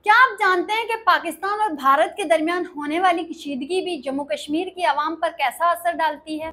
क्या आप जानते हैं कि पाकिस्तान और भारत के दरमियान होने वाली कशीदगी भी जम्मू कश्मीर की आवाम पर कैसा असर डालती है?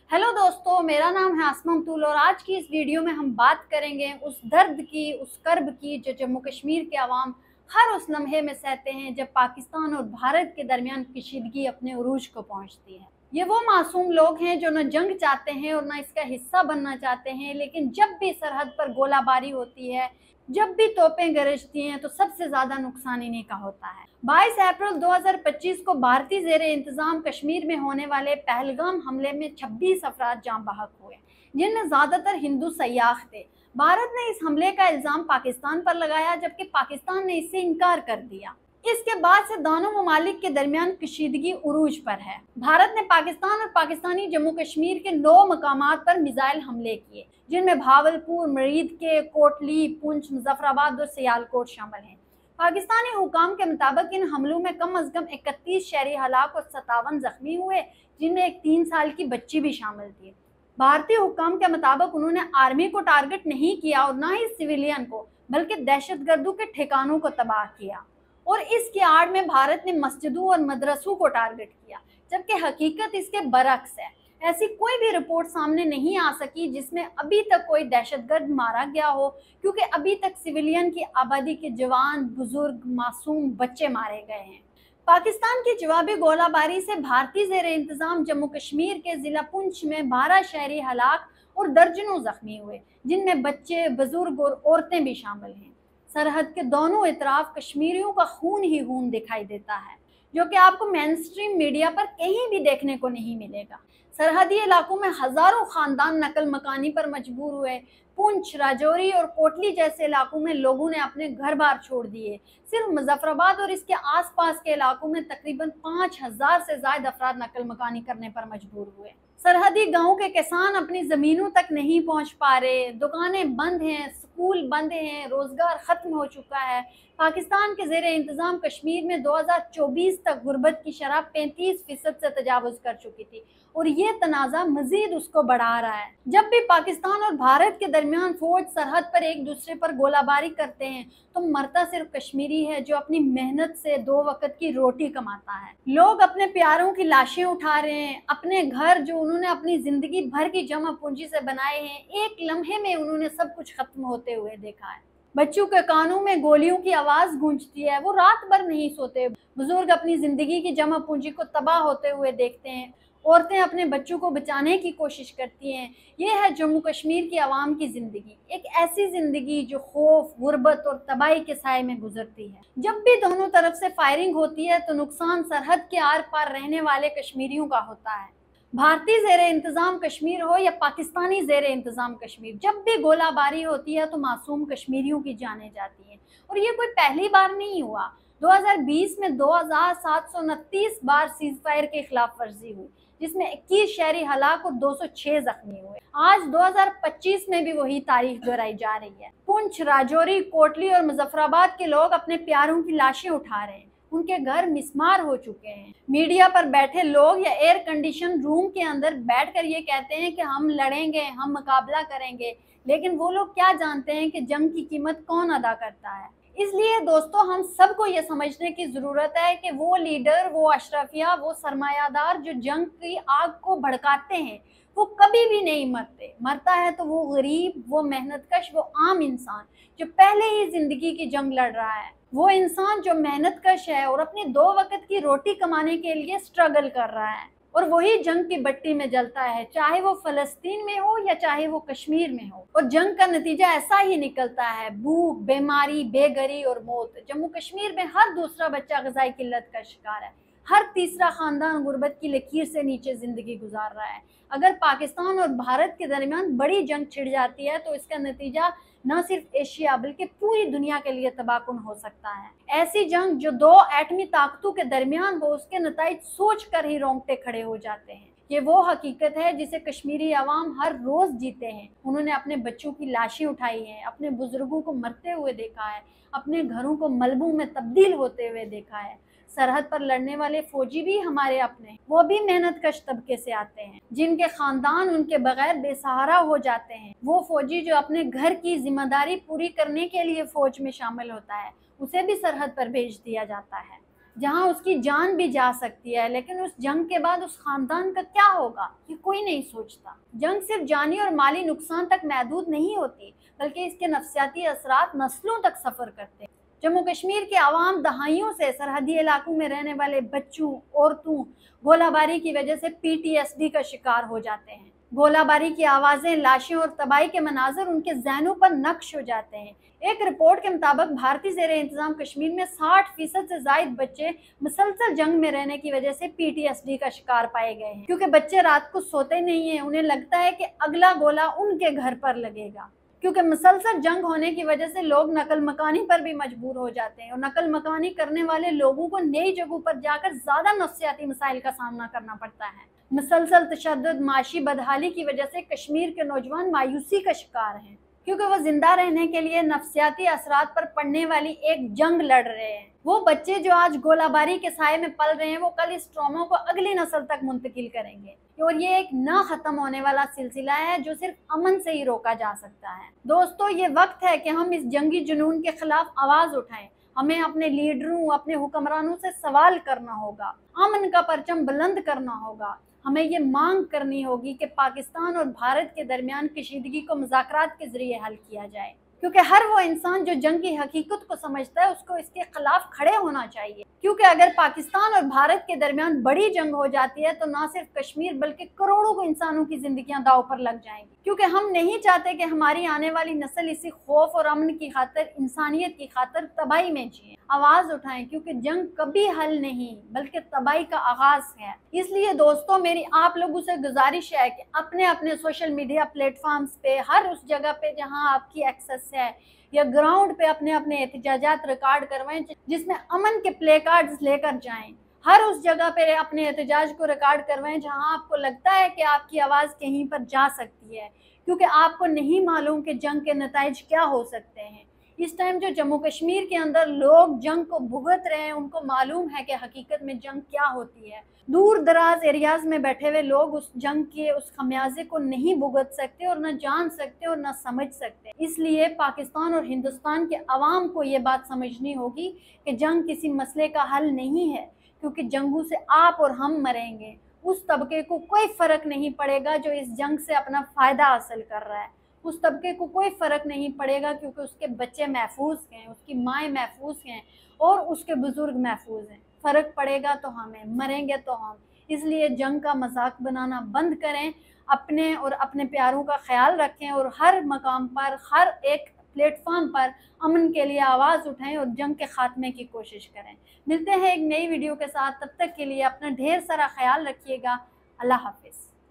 हेलो दोस्तों, मेरा नाम है आसमा अब्दुल और आज की इस वीडियो में हम बात करेंगे उस दर्द की, उस कर्ब की जो जम्मू कश्मीर के अवाम हर उस लम्हे में सहते हैं जब पाकिस्तान और भारत के दरमियान कशीदगी अपने उरूज को पहुंचती है। ये वो मासूम लोग हैं जो न जंग चाहते हैं और न इसका हिस्सा बनना चाहते हैं, लेकिन जब भी सरहद पर गोलाबारी होती है, जब भी तोपें गरजती हैं, तो सबसे ज्यादा नुकसान इन्हीं का होता है। 22 अप्रैल 2025 को भारतीय जेरे इंतजाम कश्मीर में होने वाले पहलगाम हमले में 26 अफराद जान बहक हुए, जिनमें ज्यादातर हिंदू सयाह थे। भारत ने इस हमले का इल्जाम पाकिस्तान पर लगाया, जबकि पाकिस्तान ने इससे इनकार कर दिया। इसके बाद से दोनों ममालिक के दरमियान कशीदगी उरूज पर है। भारत ने पाकिस्तान और पाकिस्तानी जम्मू कश्मीर के 9 मकामात पर मिसाइल हमले किए, जिनमें भावलपुर, मरीद के, कोटली, पुंछ, मुजफ्फराबाद और सियालकोट शामिल हैं। पाकिस्तानी हुकाम के मुताबिक इन हमलों में कम अज कम 31 शहरी हलाक और 57 जख्मी हुए, जिनमें एक 3 साल की बच्ची भी शामिल थी। भारतीय हुकाम के मुताबिक उन्होंने आर्मी को टारगेट नहीं किया और न ही सिविलियन को, बल्कि दहशतगर्दों के ठिकानों को तबाह किया। और इसकी आड़ में भारत ने मस्जिदों और मदरसों को टारगेट किया, जबकि हकीकत इसके बरक्स है। ऐसी कोई भी रिपोर्ट सामने नहीं आ सकी जिसमें अभी तक कोई दहशतगर्द मारा गया हो, क्योंकि अभी तक सिविलियन की आबादी के जवान, बुजुर्ग, मासूम बच्चे मारे गए हैं। पाकिस्तान की जवाबी गोलाबारी से भारतीय ज़ेरे इंतजाम जम्मू कश्मीर के जिला पुंछ में 12 शहरी हलाक और दर्जनों जख्मी हुए, जिनमें बच्चे, बुजुर्ग और औरतें भी शामिल हैं। सरहद के दोनों इतराफ कश्मीरियों का खून ही खून दिखाई देता है, जो कि आपको मेन स्ट्रीम मीडिया पर कहीं भी देखने को नहीं मिलेगा। सरहदी इलाकों में हजारों खानदान नकल मकानी पर मजबूर हुए। पुंछ, राजौरी और कोटली जैसे इलाकों में लोगों ने अपने घर बार छोड़ दिए। सिर्फ मुजफ्फराबाद और इसके आसपास के इलाकों में तकरीबन 5000 से ज्यादा अफराद नकल मकानी करने पर मजबूर हुए। सरहदी गांव के किसान अपनी जमीनों तक नहीं पहुंच पा रहे, दुकानें बंद हैं, स्कूल बंद हैं, रोजगार खत्म हो चुका है। पाकिस्तान के ज़ेरे इंतजाम कश्मीर में 2024 तक गुर्बत की शरह 35% से तजावुज कर चुकी थी और ये तनाज़ा मजीद उसको बढ़ा रहा है। जब भी पाकिस्तान और भारत के दरमियान फौज सरहद पर एक दूसरे पर गोलाबारी करते हैं, तो मरता सिर्फ कश्मीरी है जो अपनी मेहनत से 2 वक्त की रोटी कमाता है। लोग अपने प्यारों की लाशें उठा रहे हैं, अपने घर जो उन्होंने अपनी जिंदगी भर की जमा पूंजी से बनाए हैं, एक लम्हे में उन्होंने सब कुछ खत्म होते हुए देखा है। बच्चों के कानों में गोलियों की आवाज गूंजती है, वो रात भर नहीं सोते। बुजुर्ग अपनी जिंदगी की जमा पूंजी को तबाह होते हुए देखते हैं। औरतें अपने बच्चों को बचाने की कोशिश करती हैं। ये है जम्मू कश्मीर की आवाम की जिंदगी, एक ऐसी जिंदगी जो खौफ, गुर्बत और तबाही के साए में गुजरती है। जब भी दोनों तरफ से फायरिंग होती है तो नुकसान सरहद के आर पार रहने वाले कश्मीरियों का होता है। भारतीय ज़ेरे इंतजाम कश्मीर हो या पाकिस्तानी ज़ेरे इंतजाम कश्मीर, जब भी गोलाबारी होती है तो मासूम कश्मीरियों की जानें जाती हैं। और ये कोई पहली बार नहीं हुआ। 2020 में 2729 बार सीज फायर के खिलाफ वर्जी हुई, जिसमें 21 शहरी हलाक और 206 जख्मी हुए। आज 2025 में भी वही तारीख दोहराई जा रही है। पुंछ, राजौरी, कोटली और मुजफ्फराबाद के लोग अपने प्यारों की लाशें उठा रहे हैं। उनके घर मिस्मार हो चुके हैं। मीडिया पर बैठे लोग या एयर कंडीशन रूम के अंदर बैठकर ये कहते हैं कि हम लड़ेंगे, हम मुकाबला करेंगे, लेकिन वो लोग क्या जानते हैं कि जंग की कीमत कौन अदा करता है। इसलिए दोस्तों, हम सबको ये समझने की जरूरत है कि वो लीडर, वो अशरफिया, वो सरमायादार जो जंग की आग को भड़काते हैं, वो कभी भी नहीं मरते। मरता है तो वो गरीब, वो मेहनतकश, वो आम इंसान जो पहले ही जिंदगी की जंग लड़ रहा है। वो इंसान जो मेहनत कश है और अपनी 2 वक्त की रोटी कमाने के लिए स्ट्रगल कर रहा है, और वही जंग की भट्टी में जलता है, चाहे वो फलस्तीन में हो या चाहे वो कश्मीर में हो। और जंग का नतीजा ऐसा ही निकलता है, भूख, बीमारी, बेघरी और मौत। जम्मू कश्मीर में हर दूसरा बच्चा ग़िज़ाई किल्लत का शिकार है। हर तीसरा खानदान गुर्बत की लकीर से नीचे जिंदगी गुजार रहा है। अगर पाकिस्तान और भारत के दरमियान बड़ी जंग छिड़ जाती है तो इसका नतीजा न सिर्फ एशिया बल्कि पूरी दुनिया के लिए तबाहकुन हो सकता है। ऐसी जंग जो 2 एटमी ताकतों के दरमियान हो, उसके नतीजे सोच कर ही रोंगटे खड़े हो जाते हैं। ये वो हकीकत है जिसे कश्मीरी अवाम हर रोज़ जीते हैं। उन्होंने अपने बच्चों की लाशें उठाई हैं, अपने बुजुर्गों को मरते हुए देखा है, अपने घरों को मलबों में तब्दील होते हुए देखा है। सरहद पर लड़ने वाले फौजी भी हमारे अपने, वो भी मेहनत कश तबके से आते हैं, जिनके खानदान उनके बगैर बेसहारा हो जाते हैं। वो फौजी जो अपने घर की जिम्मेदारी पूरी करने के लिए फौज में शामिल होता है, उसे भी सरहद पर भेज दिया जाता है, जहां उसकी जान भी जा सकती है। लेकिन उस जंग के बाद उस खानदान का क्या होगा, ये कोई नहीं सोचता। जंग सिर्फ जानी और माली नुकसान तक महदूद नहीं होती, बल्कि इसके नफ्सियाती असरात नस्लों तक सफ़र करते हैं। जम्मू कश्मीर के अवाम दहाइयों से सरहदी इलाकों में रहने वाले बच्चों, औरतों, गोलाबारी की वजह से PTSD का शिकार हो जाते हैं। गोलाबारी की आवाज़ें, लाशें और तबाही के मनाजर उनके जहनों पर नक्श हो जाते हैं। एक रिपोर्ट के मुताबिक भारतीय ज़ेरे इंतज़ाम कश्मीर में 60% से ज़ायद बच्चे मुसलसल जंग में रहने की वजह से PTSD का शिकार पाए गए हैं, क्योंकि बच्चे रात को सोते नहीं हैं। उन्हें लगता है कि अगला गोला उनके घर पर लगेगा, क्योंकि मुसलसल जंग होने की वजह से लोग नकल मकानी पर भी मजबूर हो जाते हैं, और नकल मकानी करने वाले लोगों को नई जगहों पर जाकर ज़्यादा नफ्सियाती मसाइल का सामना करना पड़ता है। मुसलसल तशद्दुद, माशी बदहाली की वजह से कश्मीर के नौजवान मायूसी का शिकार हैं, क्योंकि वो जिंदा रहने के लिए नफ्सियाती असरात पर पड़ने वाली एक जंग लड़ रहे हैं। वो बच्चे जो आज गोलाबारी के साए में पल रहे हैं, वो कल इस ट्रॉमा को अगली नस्ल तक मुंतकिल करेंगे, और ये एक ना खत्म होने वाला सिलसिला है जो सिर्फ अमन से ही रोका जा सकता है। दोस्तों, ये वक्त है कि हम इस जंगी जुनून के खिलाफ आवाज उठाएं। हमें अपने लीडरों, अपने हुक्मरानों से सवाल करना होगा, अमन का परचम बुलंद करना होगा। हमें ये मांग करनी होगी कि पाकिस्तान और भारत के दरमियान कशीदगी को मुज़ाकरात के जरिए हल किया जाए, क्योंकि हर वो इंसान जो जंग की हकीकत को समझता है, उसको इसके खिलाफ खड़े होना चाहिए। क्योंकि अगर पाकिस्तान और भारत के दरमियान बड़ी जंग हो जाती है तो ना सिर्फ कश्मीर बल्कि करोड़ों इंसानों की जिंदगियां दांव पर लग जाएंगी, क्योंकि हम नहीं चाहते कि हमारी आने वाली नस्ल इसी खौफ और अमन की खातिर, इंसानियत की खातिर तबाही में जिए। आवाज उठाएं, क्योंकि जंग कभी हल नहीं बल्कि तबाही का आगाज है। इसलिए दोस्तों, मेरी आप लोगों से गुजारिश है कि अपने अपने सोशल मीडिया प्लेटफॉर्म्स पे, हर उस जगह पे जहां आपकी एक्सेस है, या ग्राउंड पे अपने अपने एहतजाजात रिकॉर्ड करवाएं, जिसमें अमन के प्ले कार्ड्स लेकर जाएं। हर उस जगह पे अपने एहतजाज को रिकॉर्ड करवाएं जहां आपको लगता है कि आपकी आवाज़ कहीं पर जा सकती है, क्योंकि आपको नहीं मालूम कि जंग के नताइज क्या हो सकते हैं। इस टाइम जो जम्मू कश्मीर के अंदर लोग जंग को भुगत रहे हैं, उनको मालूम है कि हकीकत में जंग क्या होती है। दूर दराज एरियाज में बैठे हुए लोग उस जंग के उस खमियाजे को नहीं भुगत सकते, और न जान सकते और न समझ सकते। इसलिए पाकिस्तान और हिंदुस्तान के अवाम को ये बात समझनी होगी कि जंग किसी मसले का हल नहीं है, क्योंकि जंगों से आप और हम मरेंगे। उस तबके को कोई फ़र्क नहीं पड़ेगा जो इस जंग से अपना फ़ायदा हासिल कर रहा है। उस तबके को कोई फ़र्क नहीं पड़ेगा, क्योंकि उसके बच्चे महफूज हैं, उसकी माएँ महफूज हैं और उसके बुज़ुर्ग महफूज हैं। फ़र्क पड़ेगा तो हमें, मरेंगे तो हम। इसलिए जंग का मजाक बनाना बंद करें, अपने और अपने प्यारों का ख्याल रखें, और हर मकाम पर, हर एक प्लेटफॉर्म पर अमन के लिए आवाज़ उठाएं और जंग के खात्मे की कोशिश करें। मिलते हैं एक नई वीडियो के साथ, तब तक के लिए अपना ढेर सारा ख्याल रखिएगा। अल्लाह हाफिज़।